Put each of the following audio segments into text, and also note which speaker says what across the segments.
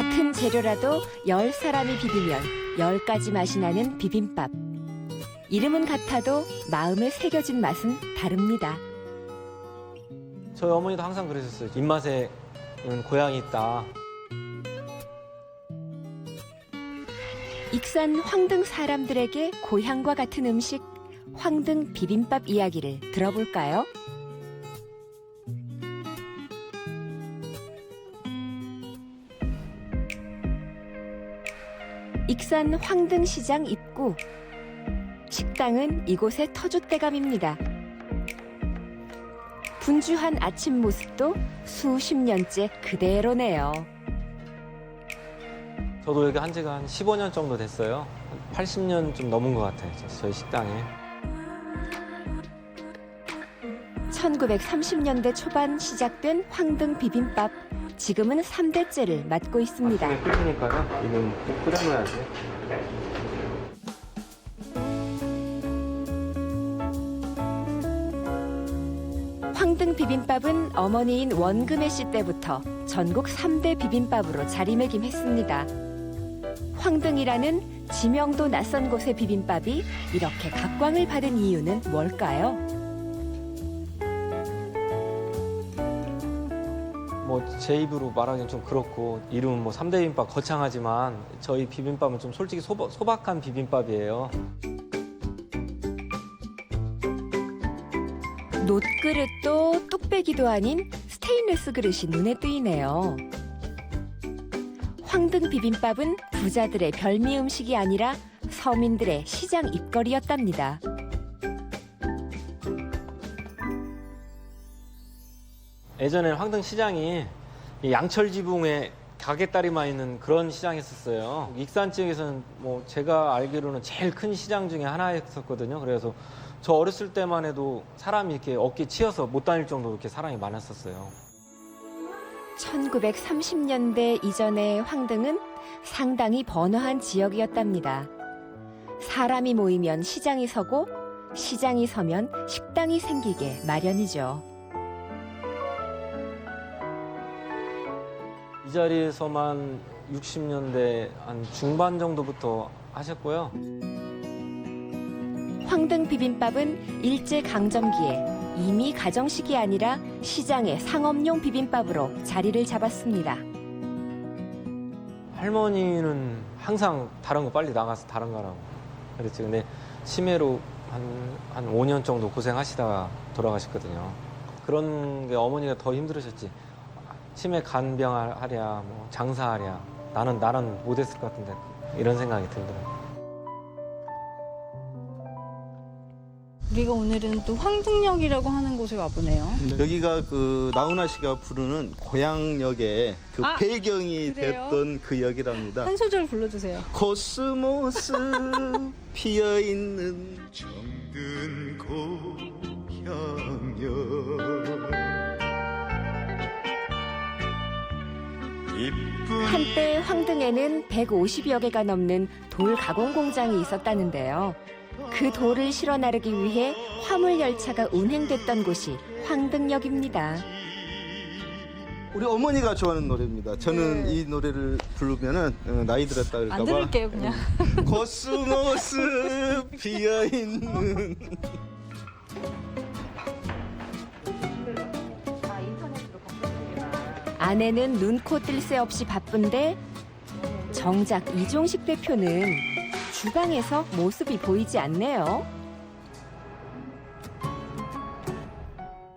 Speaker 1: 같은 재료라도 10사람이 비비면 10가지 맛이 나는 비빔밥. 이름은 같아도 마음에 새겨진 맛은 다릅니다.
Speaker 2: 저희 어머니도 항상 그러셨어요. 입맛에는 고향이 있다.
Speaker 1: 익산 황등 사람들에게 고향과 같은 음식, 황등 비빔밥 이야기를 들어볼까요? 익산 황등시장 입구. 식당은 이곳의 터줏대감입니다. 분주한 아침 모습도 수십 년째 그대로네요.
Speaker 2: 저도 여기 한 지가 한 15년 정도 됐어요. 80년 좀 넘은 것 같아요. 저희 식당에.
Speaker 1: 1930년대 초반 시작된 황등 비빔밥. 지금은 3대째를 맡고 있습니다.
Speaker 2: 아침에 끓이니까요. 이건 꼭 끓여놔야지.
Speaker 1: 황등 비빔밥은 어머니인 원금혜 씨 때부터 전국 3대 비빔밥으로 자리매김했습니다. 황등이라는 지명도 낯선 곳의 비빔밥이 이렇게 각광을 받은 이유는 뭘까요?
Speaker 2: 뭐 제 입으로 말하기는 좀 그렇고 이름은 뭐 3대 비빔밥 거창하지만 저희 비빔밥은 좀 솔직히 소박한 비빔밥이에요.
Speaker 1: 놋그릇도 뚝배기도 아닌 스테인리스 그릇이 눈에 띄네요. 황등 비빔밥은 부자들의 별미 음식이 아니라 서민들의 시장 입거리였답니다.
Speaker 2: 예전에는 황등 시장이 이 양철 지붕에 가게다리만 있는 그런 시장이었어요. 익산 지역에서는 뭐 제가 알기로는 제일 큰 시장 중에 하나였었거든요. 그래서 저 어렸을 때만 해도 사람이 이렇게 어깨 치여서 못 다닐 정도로 이렇게 사람이 많았었어요.
Speaker 1: 1930년대 이전의 황등은 상당히 번화한 지역이었답니다. 사람이 모이면 시장이 서고 시장이 서면 식당이 생기게 마련이죠.
Speaker 2: 이 자리에서만 60년대 한 중반 정도부터 하셨고요.
Speaker 1: 황등 비빔밥은 일제강점기에 이미 가정식이 아니라 시장의 상업용 비빔밥으로 자리를 잡았습니다.
Speaker 2: 할머니는 항상 다른 거 빨리 나가서 다른 거라고 그랬지. 근데 치매로 한 5년 정도 고생하시다가 돌아가셨거든요. 그런 게 어머니가 더 힘들으셨지. 치매 간병하랴, 뭐 장사하랴. 나는 못했을 것 같은데 이런 생각이 들더라고요.
Speaker 3: 우리가 오늘은 또 황등역이라고 하는 곳에 와보네요.
Speaker 4: 여기가 그 나훈아 씨가 부르는 고향역의 그
Speaker 3: 아,
Speaker 4: 배경이
Speaker 3: 그래요?
Speaker 4: 됐던 그 역이랍니다.
Speaker 3: 한 소절 불러주세요.
Speaker 4: 코스모스 피어있는 정든 고향역
Speaker 1: 한때 황등에는 150여 개가 넘는 돌 가공 공장이 있었다는데요. 그 돌을 실어 나르기 위해 화물 열차가 운행됐던 곳이 황등역입니다.
Speaker 4: 우리 어머니가 좋아하는 노래입니다. 저는
Speaker 3: 네.
Speaker 4: 이 노래를 부르면은 나이 들었다 그럴까 봐.
Speaker 3: 안 들을게요, 그냥.
Speaker 4: 코스모스 피어있는
Speaker 1: 아내는 눈코 뜰 새 없이 바쁜데 정작 이종식 대표는 주방에서 모습이 보이지 않네요.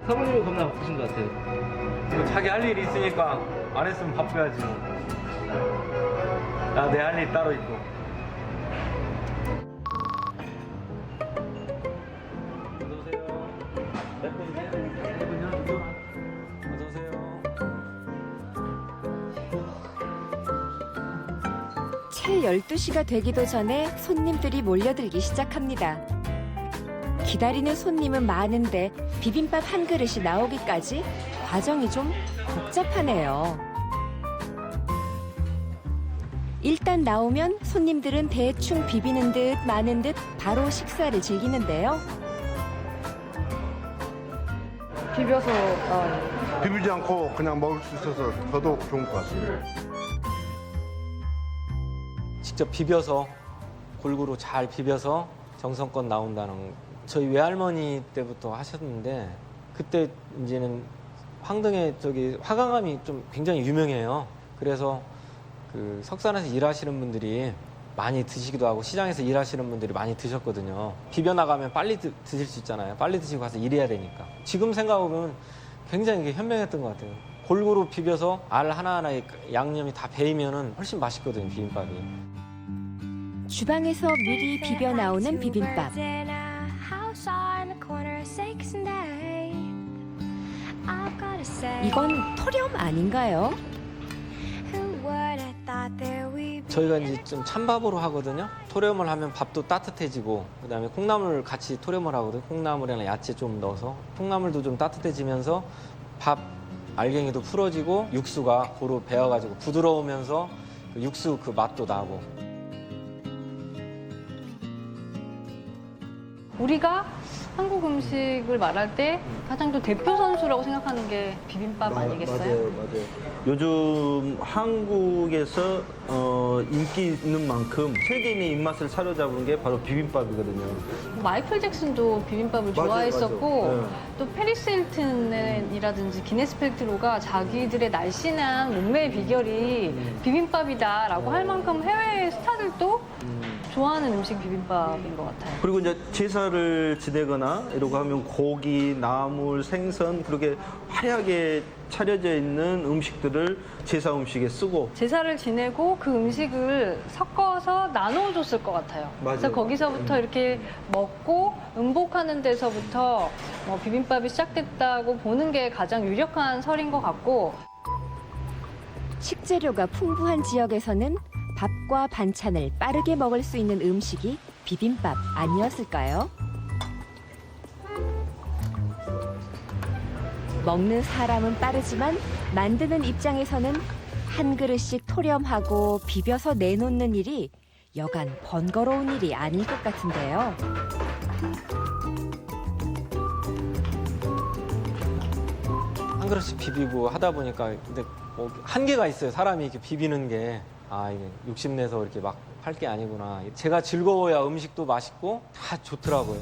Speaker 2: 사모님이 겁나 바쁘신 것 같아요. 자기 할 일이 있으니까 안 했으면 바빠야지. 나 내 할 일 따로 있고. 어서오세요. 몇 분이세요? 네 분이요? 어서오세요.
Speaker 1: 채 12시가 되기도 전에 손님들이 몰려들기 시작합니다. 기다리는 손님은 많은데 비빔밥 한 그릇이 나오기까지 과정이 좀 복잡하네요. 일단 나오면 손님들은 대충 비비는 듯 마는 듯 바로 식사를 즐기는데요.
Speaker 3: 비벼서 나와요.
Speaker 5: 비비지 않고 그냥 먹을 수 있어서 더더욱 좋은 것 같습니다.
Speaker 2: 직접 비벼서 골고루 잘 비벼서 정성껏 나온다는 저희 외할머니 때부터 하셨는데 그때 이제는 황등에 저기 화강암이 좀 굉장히 유명해요. 그래서 그 석산에서 일하시는 분들이 많이 드시기도 하고 시장에서 일하시는 분들이 많이 드셨거든요. 비벼 나가면 빨리 드실 수 있잖아요. 빨리 드시고 가서 일해야 되니까. 지금 생각해보면 굉장히 이게 현명했던 것 같아요. 골고루 비벼서 알 하나하나에 양념이 다 배이면은 훨씬 맛있거든요, 비빔밥이.
Speaker 1: 주방에서 미리 비벼 나오는 비빔밥. 이건 토렴 아닌가요?
Speaker 2: 저희가 이제 좀 찬밥으로 하거든요. 토렴을 하면 밥도 따뜻해지고 그다음에 콩나물 같이 토렴을 하거든요. 콩나물이나 야채 좀 넣어서 콩나물도 좀 따뜻해지면서 밥 알갱이도 풀어지고 육수가 고루 배어가지고 부드러우면서 그 육수 그 맛도 나고.
Speaker 3: 우리가 한국 음식을 말할 때 가장 또 대표 선수라고 생각하는 게 비빔밥 아니겠어요?
Speaker 4: 맞아요. 요즘 한국에서 인기 있는 만큼 세계인의 입맛을 사로잡은 게 바로 비빔밥이거든요.
Speaker 3: 마이클 잭슨도 비빔밥을
Speaker 4: 맞아요,
Speaker 3: 좋아했었고
Speaker 4: 맞아요. 네.
Speaker 3: 또 페리스 힐튼이라든지 기네스 펠트로가 자기들의 날씬한 몸매의 비결이 비빔밥이다라고 할 만큼 해외 스타들도 좋아하는 음식 비빔밥인 것 같아요.
Speaker 4: 그리고 이제 제사를 지내거나 이러고 하면 고기, 나물, 생선 그렇게 화려하게 차려져 있는 음식들을 제사 음식에 쓰고
Speaker 3: 제사를 지내고 그 음식을 섞어서 나눠줬을 것 같아요.
Speaker 4: 맞아요.
Speaker 3: 그래서 거기서부터 이렇게 먹고 음복하는 데서부터 뭐 비빔밥이 시작됐다고 보는 게 가장 유력한 설인 것 같고
Speaker 1: 식재료가 풍부한 지역에서는 밥과 반찬을 빠르게 먹을 수 있는 음식이 비빔밥 아니었을까요? 먹는 사람은 빠르지만 만드는 입장에서는 한 그릇씩 토렴하고 비벼서 내놓는 일이 여간 번거로운 일이 아닐 것 같은데요.
Speaker 2: 한 그릇씩 비비고 하다 보니까 근데 뭐 한계가 있어요. 사람이 이렇게 비비는 게 이게 욕심내서 이렇게 막 할 게 아니구나. 제가 즐거워야 음식도 맛있고 다 좋더라고요.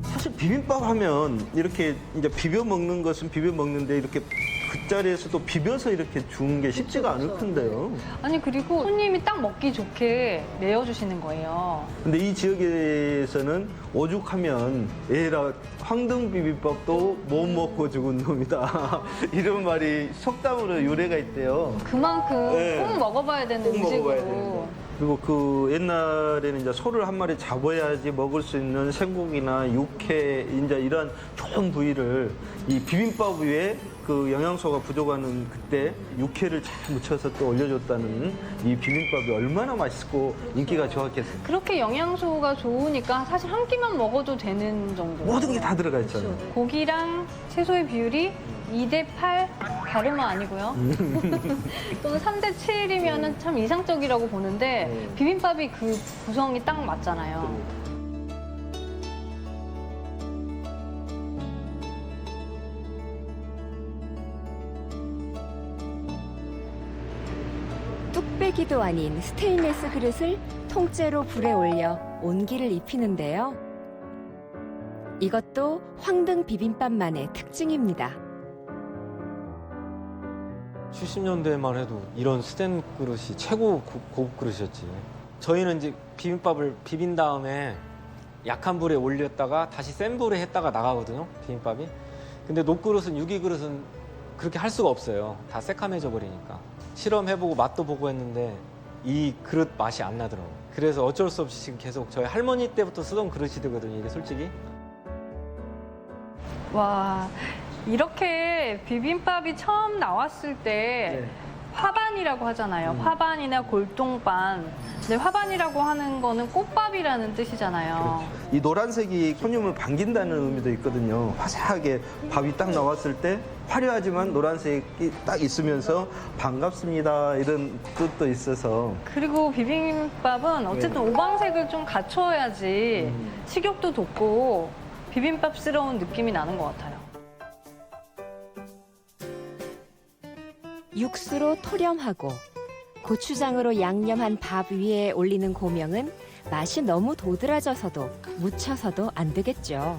Speaker 4: 사실 비빔밥 하면 이렇게 이제 비벼 먹는 것은 비벼 먹는데 이렇게 그 자리에서 또 비벼서 이렇게 주는 게 쉽지가 않을 텐데요.
Speaker 3: 아니 그리고 손님이 딱 먹기 좋게 내어주시는 거예요.
Speaker 4: 근데 이 지역에서는 오죽하면 에라 황등 비빔밥도 못 먹고 죽은 놈이다. 이런 말이 속담으로 유래가 있대요.
Speaker 3: 그만큼
Speaker 4: 네.
Speaker 3: 꼭 먹어봐야 되는
Speaker 4: 꼭 먹어봐야
Speaker 3: 음식으로.
Speaker 4: 되는데. 그리고 그 옛날에는 이제 소를 한 마리 잡아야지 먹을 수 있는 생고기나 육회, 이제 이런 좋은 부위를 이 비빔밥 위에 그 영양소가 부족하는 그때 육회를 잘 묻혀서 또 올려줬다는 이 비빔밥이 얼마나 맛있고 인기가 좋았겠어요.
Speaker 3: 그렇게 영양소가 좋으니까 사실 한 끼만 먹어도 되는 정도.
Speaker 4: 모든 게 다 들어가 있잖아요.
Speaker 3: 고기랑 채소의 비율이 2대8 다름은 아니고요. 또는 3대7이면 참 이상적이라고 보는데 비빔밥이 그 구성이 딱 맞잖아요.
Speaker 1: 뚝배기도 아닌 스테인레스 그릇을 통째로 불에 올려 온기를 입히는데요. 이것도 황등 비빔밥만의 특징입니다.
Speaker 2: 70년대만 해도 이런 스텐 그릇이 최고 고급 그릇이었지. 저희는 이제 비빔밥을 비빈 다음에 약한 불에 올렸다가 다시 센 불에 했다가 나가거든요, 비빔밥이. 근데 녹그릇은 유기그릇은 그렇게 할 수가 없어요. 다 새카매져 버리니까. 실험해보고 맛도 보고 했는데 이 그릇 맛이 안 나더라고요. 그래서 어쩔 수 없이 지금 계속 저희 할머니 때부터 쓰던 그릇이거든요, 이게 솔직히.
Speaker 3: 와, 이렇게 비빔밥이 처음 나왔을 때 화반이라고 하잖아요. 화반이나 골동반. 근데 화반이라고 하는 거는 꽃밥이라는 뜻이잖아요.
Speaker 4: 이 노란색이 손님을 반긴다는 의미도 있거든요. 화사하게 밥이 딱 나왔을 때 화려하지만 노란색이 딱 있으면서 반갑습니다 이런 뜻도 있어서.
Speaker 3: 그리고 비빔밥은 어쨌든 오방색을 좀 갖춰야지 식욕도 돋고 비빔밥스러운 느낌이 나는 것 같아요.
Speaker 1: 육수로 토렴하고 고추장으로 양념한 밥 위에 올리는 고명은 맛이 너무 도드라져서도 묻혀서도 안 되겠죠.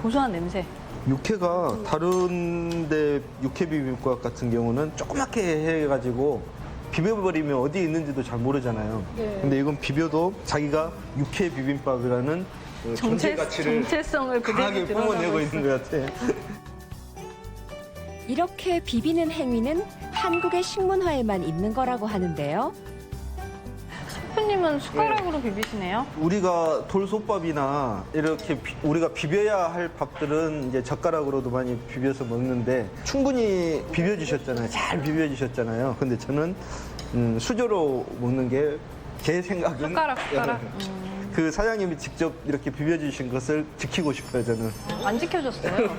Speaker 3: 고소한 냄새.
Speaker 4: 육회가 다른데 육회 비빔밥 같은 경우는 조그맣게 해가지고 비벼버리면 어디에 있는지도 잘 모르잖아요.
Speaker 3: 네.
Speaker 4: 근데 이건 비벼도 자기가 육회 비빔밥이라는 그 존재 가치를
Speaker 3: 정체성을
Speaker 4: 강하게
Speaker 3: 그대로
Speaker 4: 뿜어내고
Speaker 3: 드러나고
Speaker 4: 있는 것 같아.
Speaker 1: 이렇게 비비는 행위는 한국의 식문화에만 있는 거라고 하는데요.
Speaker 3: 셰프님은 숟가락으로 비비시네요.
Speaker 4: 우리가 돌솥밥이나 이렇게 우리가 비벼야 할 밥들은 이제 젓가락으로도 많이 비벼서 먹는데 충분히 비벼주셨잖아요. 잘 비벼주셨잖아요. 근데 저는 수저로 먹는 게 제 생각은
Speaker 3: 숟가락.
Speaker 4: 그 사장님이 직접 이렇게 비벼주신 것을 지키고 싶어요. 저는.
Speaker 3: 안 지켜줬어요.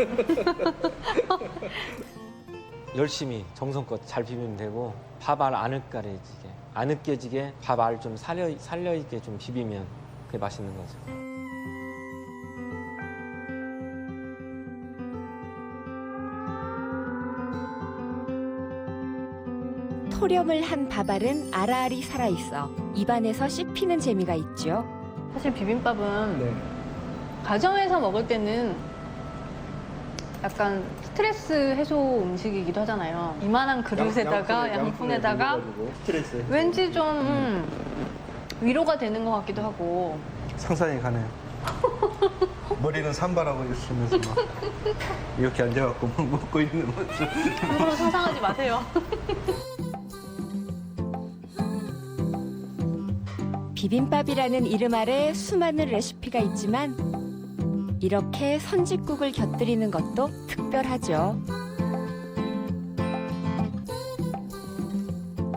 Speaker 2: 열심히 정성껏 잘 비비면 되고 밥 알 안 으깨지게 안 으깨지게 밥 알 좀 살려 있게 좀 비비면 그게 맛있는 거죠.
Speaker 1: 토렴을 한 밥알은 알알이 살아있어 입안에서 씹히는 재미가 있죠.
Speaker 3: 사실 비빔밥은
Speaker 4: 네.
Speaker 3: 가정에서 먹을 때는 약간 스트레스 해소 음식이기도 하잖아요. 이만한 그릇에다가 양푼에다가
Speaker 4: 스트레스.
Speaker 3: 왠지 좀 위로가 되는 것 같기도 하고.
Speaker 4: 상상이 가네요. 머리는 산발하고 있으면서 막 이렇게 앉아갖고 먹고 있는 모습.
Speaker 3: 함부로 상상하지 마세요.
Speaker 1: 비빔밥이라는 이름 아래 수많은 레시피가 있지만 이렇게 선짓국을 곁들이는 것도 특별하죠.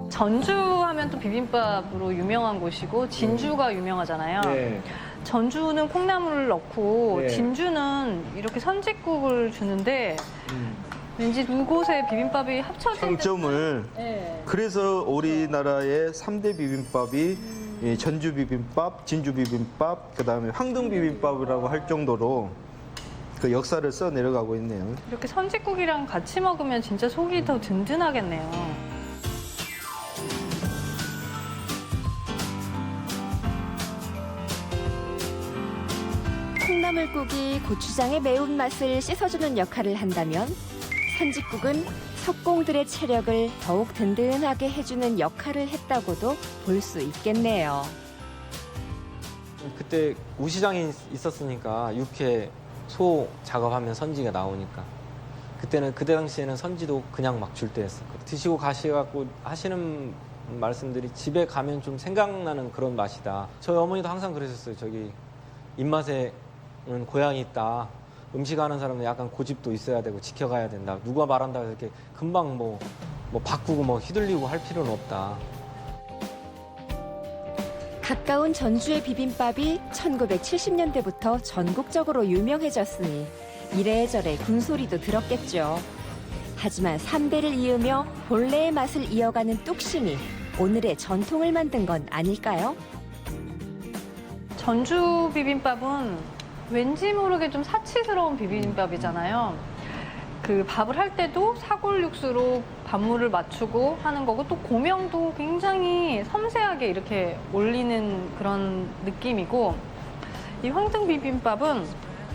Speaker 3: 전주하면 또 비빔밥으로 유명한 곳이고 진주가 유명하잖아요.
Speaker 4: 네.
Speaker 3: 전주는 콩나물을 넣고
Speaker 4: 네.
Speaker 3: 진주는 이렇게 선짓국을 주는데 왠지 두 곳의 비빔밥이 합쳐진
Speaker 4: 장점을
Speaker 3: 네.
Speaker 4: 그래서 우리나라의 3대 비빔밥이 이 전주 비빔밥, 진주 비빔밥, 그다음에 황등 비빔밥이라고 할 정도로 그 역사를 써 내려가고 있네요.
Speaker 3: 이렇게 선짓국이랑 같이 먹으면 진짜 속이 더 든든하겠네요.
Speaker 1: 콩나물국이 고추장의 매운맛을 씻어주는 역할을 한다면 선짓국은 석공들의 체력을 더욱 든든하게 해주는 역할을 했다고도 볼 수 있겠네요.
Speaker 2: 그때 우시장이 있었으니까 육회 소 작업하면 선지가 나오니까 그때 당시에는 선지도 그냥 막 줄 때였었거든요. 드시고 가셔갖고 하시는 말씀들이 집에 가면 좀 생각나는 그런 맛이다. 저희 어머니도 항상 그러셨어요. 저기 입맛에는 고향이 있다. 음식하는 사람은 약간 고집도 있어야 되고 지켜가야 된다. 누가 말한다 해서 이렇게 금방 뭐 바꾸고 뭐 휘둘리고 할 필요는 없다.
Speaker 1: 가까운 전주의 비빔밥이 1970년대부터 전국적으로 유명해졌으니 이래저래 군소리도 들었겠죠. 하지만 3대를 이으며 본래의 맛을 이어가는 뚝심이 오늘의 전통을 만든 건 아닐까요?
Speaker 3: 전주 비빔밥은 왠지 모르게 좀 사치스러운 비빔밥이잖아요. 그 밥을 할 때도 사골 육수로 밥물을 맞추고 하는 거고 또 고명도 굉장히 섬세하게 이렇게 올리는 그런 느낌이고 이 황등 비빔밥은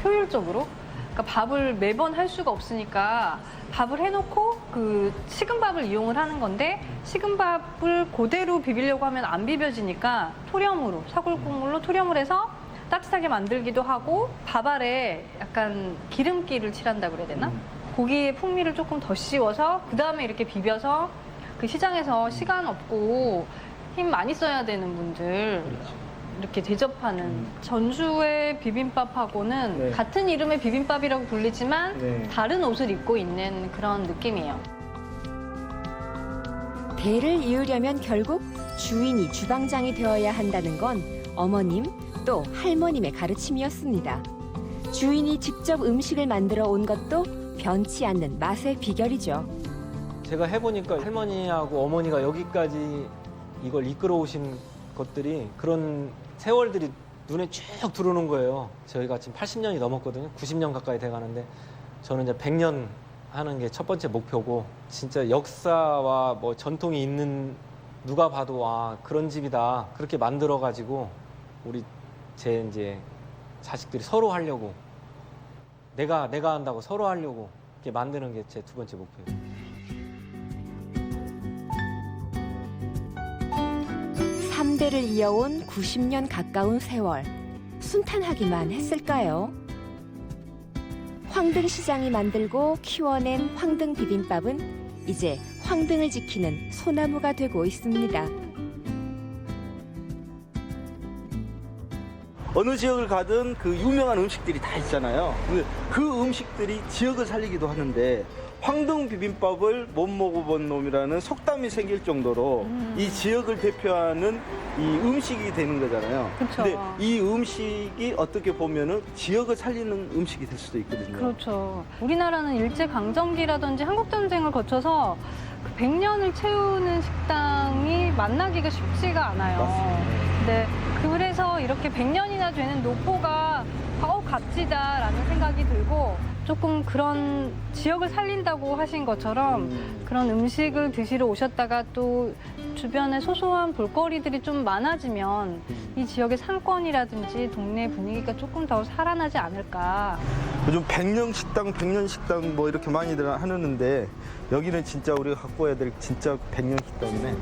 Speaker 3: 효율적으로 그러니까 밥을 매번 할 수가 없으니까 밥을 해놓고 그 식은 밥을 이용을 하는 건데 식은 밥을 그대로 비비려고 하면 안 비벼지니까 토렴으로 사골 국물로 토렴을 해서 따뜻하게 만들기도 하고 밥알에 약간 기름기를 칠한다고 그래야 되나? 고기의 풍미를 조금 더 씌워서 그 다음에 이렇게 비벼서 그 시장에서 시간 없고 힘 많이 써야 되는 분들 이렇게 대접하는 전주의 비빔밥하고는
Speaker 4: 네.
Speaker 3: 같은 이름의 비빔밥이라고 불리지만
Speaker 4: 네.
Speaker 3: 다른 옷을 입고 있는 그런 느낌이에요.
Speaker 1: 대를 이으려면 결국 주인이 주방장이 되어야 한다는 건 어머님 또 할머님의 가르침이었습니다. 주인이 직접 음식을 만들어 온 것도 변치 않는 맛의 비결이죠.
Speaker 2: 제가 해보니까 할머니하고 어머니가 여기까지 이걸 이끌어 오신 것들이 그런 세월들이 눈에 쭉 들어오는 거예요. 저희가 지금 80년이 넘었거든요. 90년 가까이 돼가는데 저는 이제 100년 하는 게 첫 번째 목표고 진짜 역사와 뭐 전통이 있는 누가 봐도 아 그런 집이다 그렇게 만들어 가지고 우리 제 이제 자식들이 서로 하려고 내가 한다고 서로 하려고 이렇게 만드는 게 제 두 번째 목표예요.
Speaker 1: 3대를 이어온 90년 가까운 세월 순탄하기만 했을까요? 황등시장이 만들고 키워낸 황등 비빔밥은 이제 황등을 지키는 소나무가 되고 있습니다.
Speaker 4: 어느 지역을 가든 그 유명한 음식들이 다 있잖아요. 그 음식들이 지역을 살리기도 하는데 황등 비빔밥을 못 먹어본 놈이라는 속담이 생길 정도로 이 지역을 대표하는 이 음식이 되는 거잖아요.
Speaker 3: 그쵸.
Speaker 4: 근데 이 음식이 어떻게 보면은 지역을 살리는 음식이 될 수도 있거든요.
Speaker 3: 그렇죠. 우리나라는 일제강점기라든지 한국전쟁을 거쳐서 그 100년을 채우는 식당이 만나기가 쉽지가 않아요.
Speaker 4: 맞습니다.
Speaker 3: 네, 그래서 이렇게 100년이나 되는 노포가 값지다라는 생각이 들고 조금 그런 지역을 살린다고 하신 것처럼 그런 음식을 드시러 오셨다가 또 주변에 소소한 볼거리들이 좀 많아지면 이 지역의 상권이라든지 동네 분위기가 조금 더 살아나지 않을까.
Speaker 4: 요즘 100년 식당 뭐 이렇게 많이들 하는데 여기는 진짜 우리가 갖고 와야 될 진짜 100년 식당이네.